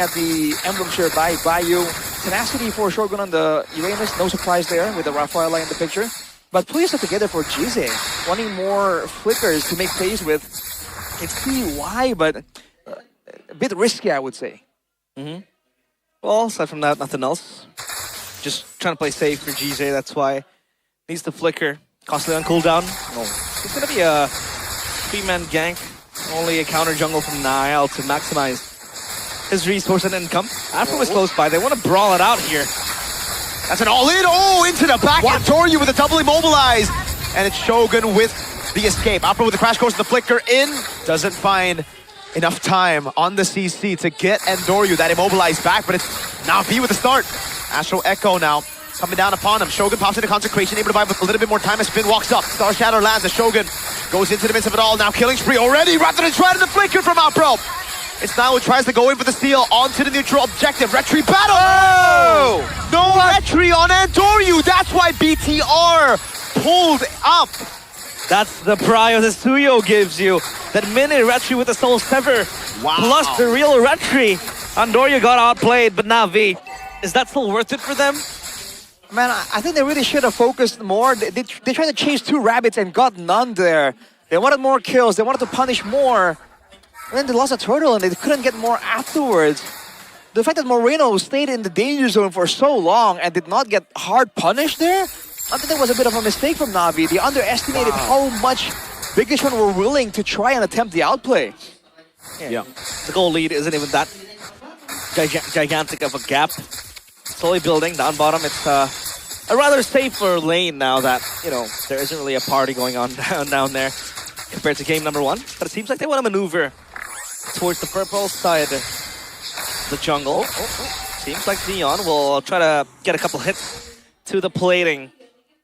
At the emblem share by Bayou. Tenacity for Shogun on the Uranus, no surprise there with the Rafaela in the picture. But plays are together for Jize. Wanting more flickers to make plays with. It's PY, but a bit risky, I would say. Well, aside from that, nothing else. Just trying to play safe for GJ, that's why. Needs to flicker. Costly on cooldown. No. It's going to be a 3-man gank. Only a counter jungle from Nile to maximize his resource and income. Afro is close by. They want to brawl it out here. That's an all-in. Oh, into the back. Toryu with a double immobilized. And it's Shogun with the escape. Afro with the crash course, the flicker in. Doesn't find enough time on the CC to get Endoryu that immobilized back, but it's Navi with the start. Astral Echo now coming down upon him. Shogun pops into Consecration, able to buy with a little bit more time as Finn walks up. Star Shadow lands as Shogun goes into the midst of it all. Now killing spree already, rather than trying to the flicker from Afro. It's now who tries to go in for the steal onto the neutral objective. Retry battle! Oh! No retry on Endoryu! That's why BTR pulled up. That's the prio that Suyo gives you. That mini retry with the Soul Sever. Wow. Plus the real retry. Andoryu got outplayed, but Navi, is that still worth it for them? Man, I think they really should have focused more. They tried to chase 2 rabbits and got none there. They wanted more kills. They wanted to punish more. And then they lost a turtle and they couldn't get more afterwards. The fact that Moreno stayed in the danger zone for so long and did not get hard punished there, I think that was a bit of a mistake from Navi. They underestimated how much Big Fish were willing to try and attempt the outplay. Yeah. The goal lead isn't even that gigantic of a gap. Slowly building down bottom. It's a rather safer lane now that, you know, there isn't really a party going on down there compared to game number 1. But it seems like they want to maneuver towards the purple side of the jungle. Seems like Neon will try to get a couple hits to the plating,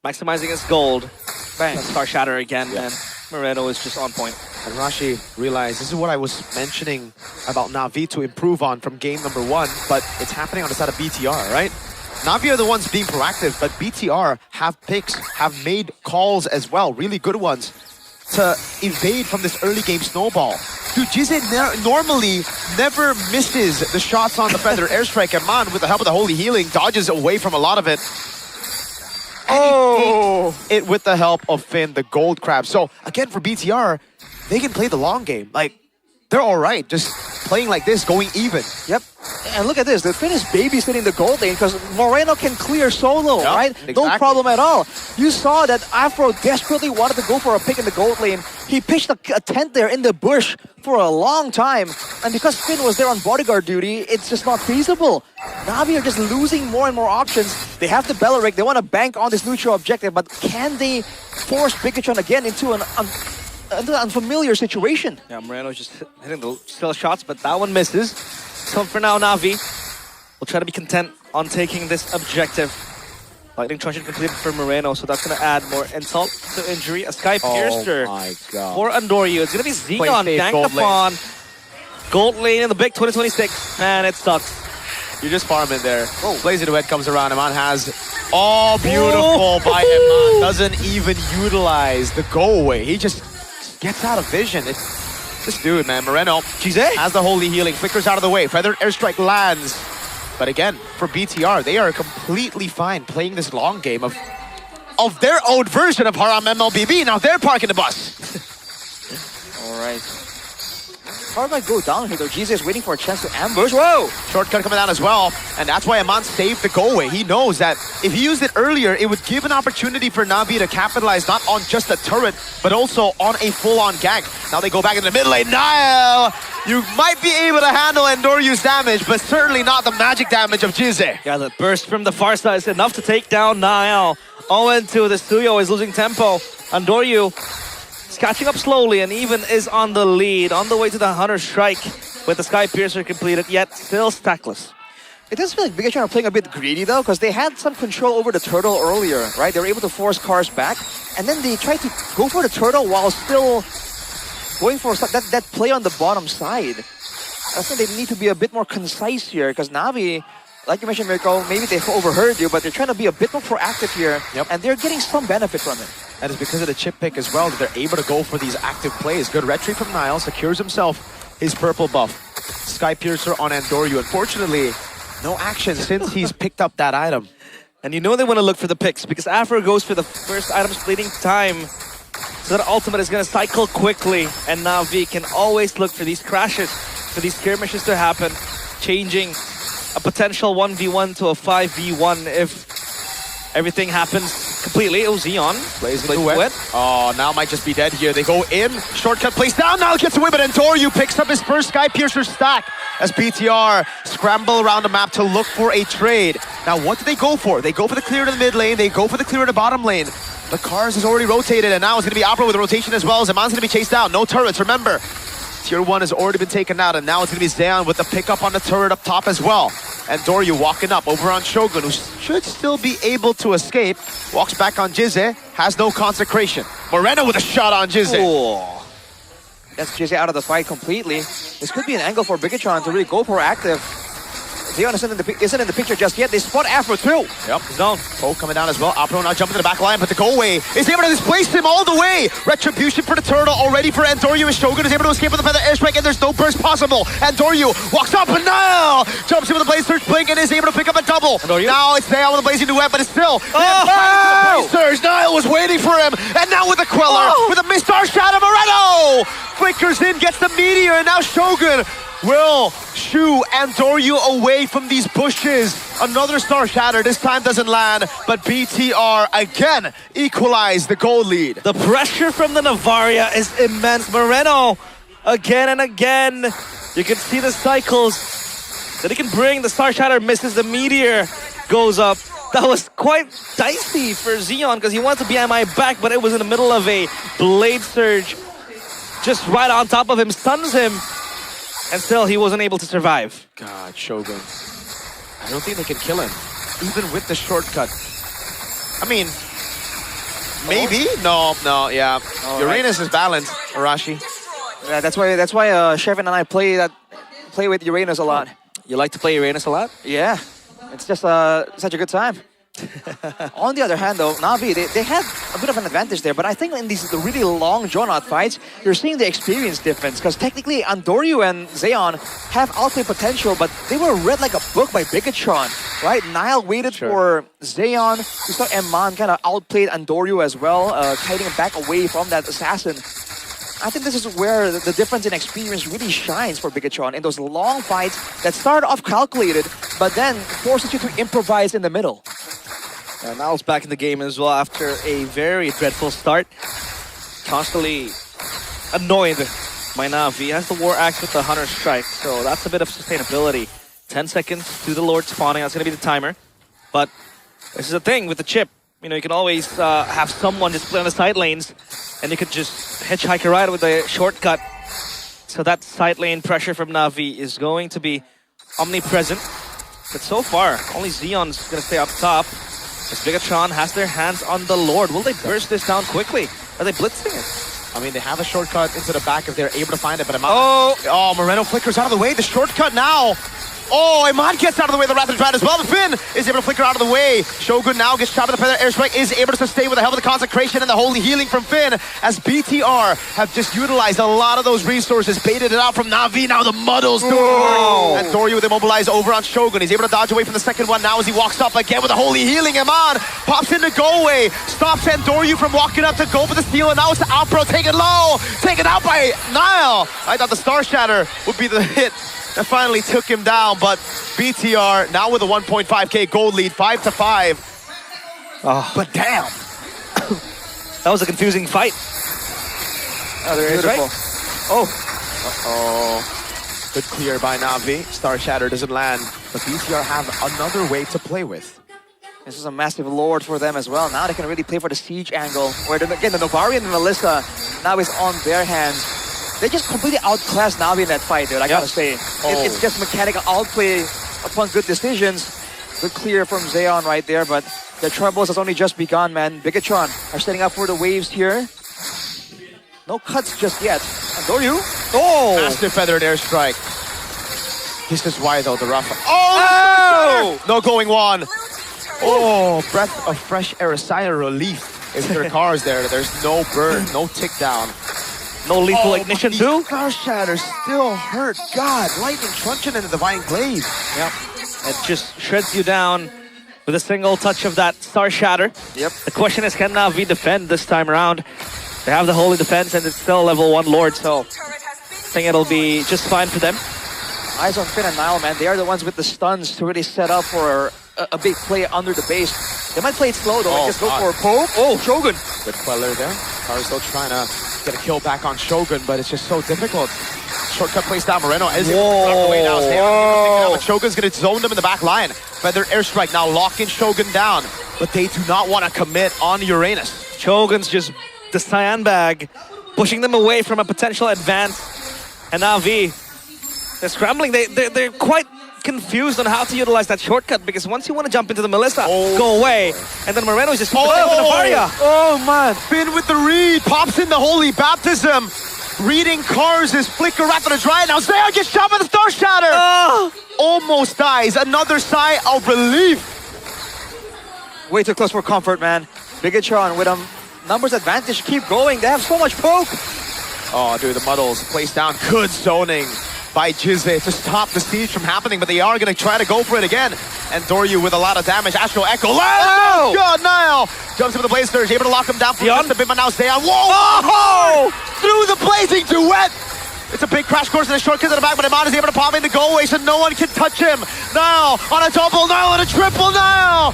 maximizing his gold. Bang. Star Shatter again, and Moreno is just on point. And Rashi realized this is what I was mentioning about Navi to improve on from game number 1, but it's happening on the side of BTR, right? Navi are the ones being proactive, but BTR have picks, have made calls as well, really good ones, to evade from this early game snowball. Dude, Jize normally never misses the shots on the Feather Airstrike, and Man, with the help of the Holy Healing, dodges away from a lot of it. Oh! It with the help of Finn, the Gold Crab. So, again, for BTR, they can play the long game. Like, they're all right, just playing like this, going even. Yep. And look at this, the Finn is babysitting the gold lane because Moreno can clear solo, right? Exactly. No problem at all. You saw that Afro desperately wanted to go for a pick in the gold lane. He pitched a tent there in the bush for a long time. And because Finn was there on bodyguard duty, it's just not feasible. Navi are just losing more and more options. They have the Belleric, they want to bank on this neutral objective, but can they force Bigachon again into an unfamiliar situation? Yeah, Moreno's just hitting the still shots, but that one misses. So for now, Navi will try to be content on taking this objective. Lightning Truncheon completed for Moreno, so that's going to add more insult to injury. A Sky Piercer for Andoryu. It's going to be Xenon ganked upon. Gold lane in the big 2026, and it sucks. You're just farming there. Oh, Blazing Duet comes around. Aman has... Oh, beautiful by Aman. Doesn't even utilize the go away. He just gets out of vision. This dude, man, Moreno, has the Holy Healing, flickers out of the way. Feather Airstrike lands. But again, for BTR, they are completely fine playing this long game of their own version of Haram MLBB. Now they're parking the bus. All right. Hard might go down here though. Jesus is waiting for a chance to ambush. Whoa! Shortcut coming down as well. And that's why Aman saved the go away. He knows that if he used it earlier, it would give an opportunity for Navi to capitalize not on just a turret, but also on a full-on gank. Now they go back in the mid lane. Nile! You might be able to handle Endoryu's damage, but certainly not the magic damage of Jize. Yeah, the burst from the far side is enough to take down Nile. 0-2, the Suyo is losing tempo. Andoryu is catching up slowly and even is on the lead, on the way to the Hunter Strike with the Sky Piercer completed, yet still stackless. It does feel like Bigachon are playing a bit greedy though, because they had some control over the turtle earlier, right? They were able to force cars back, and then they tried to go for the turtle while still going for that play on the bottom side. I think they need to be a bit more concise here, because Navi, like you mentioned, Mirko, maybe they overheard you, but they're trying to be a bit more proactive here, and they're getting some benefit from it. And it's because of the chip pick as well that they're able to go for these active plays. Good retreat from Nile, secures himself his purple buff. Sky Piercer on Andoryu. Unfortunately, no action since he's picked up that item. And you know they want to look for the picks because Afro goes for the first item splitting time. So that ultimate is going to cycle quickly. And Navi can always look for these crashes, for these skirmishes to happen, changing a potential 1v1 to a 5v1 if everything happens completely. Oh, Xeon Plays with wet. Oh, now might just be dead here. They go in. Shortcut plays down. Now gets away, but Andoryu picks up his first Sky Piercer stack as BTR scramble around the map to look for a trade. Now, what do they go for? They go for the clear to the mid lane. They go for the clear to the bottom lane. The Cars is already rotated, and now it's going to be Opera with a rotation as well. Zaman's going to be chased down. No turrets, remember. Tier 1 has already been taken out, and now it's going to be Zeon with the pickup on the turret up top as well. And Doryu walking up over on Shogun, who should still be able to escape. Walks back on Jizze, has no consecration. Moreno with a shot on Jizze. Oh. That's Jizzy out of the fight completely. This could be an angle for Bigatron to really go for active. Zeon isn't in the picture just yet. They spot Afro too. Yep, zone. Poke coming down as well. Opro now jumping to the back line, but the go away is able to displace him all the way. Retribution for the turtle already for Andoryu, as Shogun is able to escape with the feather airstrike, and there's no burst possible. Andoryu walks up and now jumps in with the blaze surge blink and is able to pick up a double. Andoryu? Now it's Nile with the blazing duet, but it's still Oh! Surge. Nile was waiting for him, and now with the Queller, with a missed star shot of Moreno. Flickers in, gets the meteor, and now Shogun will shoo Andoryu away from these bushes. Another Star Shatter, this time doesn't land, but BTR again equalize the goal lead. The pressure from the Navaria is immense. Moreno, again and again. You can see the cycles that he can bring. The Star Shatter misses, the Meteor goes up. That was quite dicey for Xeon because he wanted to be MI back, but it was in the middle of a Blade Surge. Just right on top of him, stuns him. And still, he wasn't able to survive. God, Shogun. I don't think they can kill him, even with the shortcut. I mean, maybe? No, yeah. Uranus is balanced, Arashi. Yeah, that's why Shevin and I play with Uranus a lot. You like to play Uranus a lot? Yeah, it's just such a good time. On the other hand, though, Navi, they had a bit of an advantage there, but I think in these really long, drawn-out fights, you're seeing the experience difference, because technically, Andoryu and Zeon have outplay potential, but they were read like a book by Bigatron, right? Nile waited for Zeon. We saw Eman kind of outplayed Andoryu as well, kiting him back away from that assassin. I think this is where the difference in experience really shines for Bigatron, in those long fights that start off calculated, but then forces you to improvise in the middle. Niall's back in the game as well after a very dreadful start. Constantly annoyed by Navi. He has the War Axe with the Hunter Strike, so that's a bit of sustainability. 10 seconds to the Lord spawning, that's going to be the timer. But this is the thing with the chip. You know, you can always have someone just play on the side lanes, and you could just hitchhike a ride with a shortcut. So that side lane pressure from Navi is going to be omnipresent. But so far, only Xeon's going to stay up top. As Bigatron has their hands on the Lord. Will they burst this down quickly? Are they blitzing it? I mean, they have a shortcut into the back if they're able to find it, but Moreno flickers out of the way. The shortcut now. Oh, Iman gets out of the way. The Wrath of Dread as well. The Finn is able to flicker out of the way. Shogun now gets trapped with the Feather Airstrike, is able to sustain with the help of the Consecration and the Holy Healing from Finn, as BTR have just utilized a lot of those resources, baited it out from Navi. Now the Muddles doing work. And Doryu with immobilize over on Shogun. He's able to dodge away from the second one now as he walks up again with the Holy Healing. Iman pops into go away, stops Doryu from walking up to go for the steal, and now it's the Outbro taken low, taken out by Nile. I thought the Star Shatter would be the hit that finally took him down, but BTR now with a 1.5k gold lead, 5-5. Oh. But damn, that was a confusing fight. Oh, they're beautiful. Oh, good clear by Navi. Star Shatter doesn't land, but BTR have another way to play with. This is a massive Lord for them as well. Now they can really play for the siege angle, where again the Novari and Melissa now is on their hands. They just completely outclassed Navi in that fight, dude. I gotta say. It's just mechanical outplay upon good decisions. Good clear from Zeon right there, but their troubles has only just begun, man. Bigatron are setting up for the waves here. No cuts just yet. Andoryu. Oh! Massive Feathered Airstrike. This is why, though, the rough. Oh! No going one. Oh, breath of fresh air, a sigh of relief. If there are cars there, there's no burn, no tick down. No lethal ignition too. Star Shatter still hurt. God, lightning truncheon in the Divine Glaive. Yep. It just shreds you down with a single touch of that Star Shatter. Yep. The question is, can Navi defend this time around? They have the Holy Defense and it's still level 1 Lord, so I think it'll be just fine for them. Eyes on Finn and Nile, man. They are the ones with the stuns to really set up for a big play under the base. They might play it slow though, and just go for a poke. Oh, Shogun! Good queller there. Caruso trying to get a kill back on Shogun, but it's just so difficult. Shortcut plays down Moreno. Is it blocked away now? Stay on, but Shogun's going to zone them in the back line. Feather airstrike now locking Shogun down, but they do not want to commit on Uranus. Shogun's just the cyan bag, pushing them away from a potential advance. And Navi, they're scrambling. They're quite confused on how to utilize that shortcut, because once you want to jump into the Melissa, go away. And then Moreno's just with the Varia. Oh man, Finn with the read, pops in the Holy Baptism. Reading cars is flicker right on the dry. Now Zayan gets shot by the Star Shatter. Almost dies. Another sigh of relief. Way too close for comfort, man. Bigatron with numbers advantage. Keep going. They have so much poke. Oh, dude, the Muddles placed down. Good zoning by Jizze to stop the siege from happening, but they are going to try to go for it again. And Doryu with a lot of damage. Astro Echo. Oh! God, Nile jumps into the Blaze Surge, able to lock him down for just a bit, but now Zayan. Whoa! Through the blazing duet. It's a big crash course and a shortcut to the back, but Iman is able to pop in the go away, so no one can touch him. Nile on a double, Nile on a triple, Nile.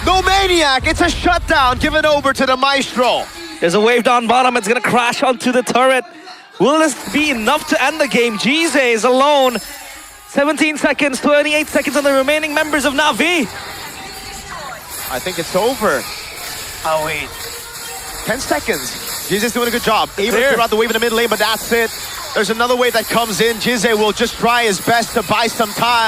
No Maniac. It's a shutdown given over to the Maestro. There's a wave down bottom. It's going to crash onto the turret. Will this be enough to end the game? Jizze is alone. 17 seconds, 28 seconds on the remaining members of Navi. I think it's over. Oh, wait. 10 seconds. Jizze's doing a good job. Able to clear out the wave in the mid lane, but that's it. There's another wave that comes in. Jizze will just try his best to buy some time.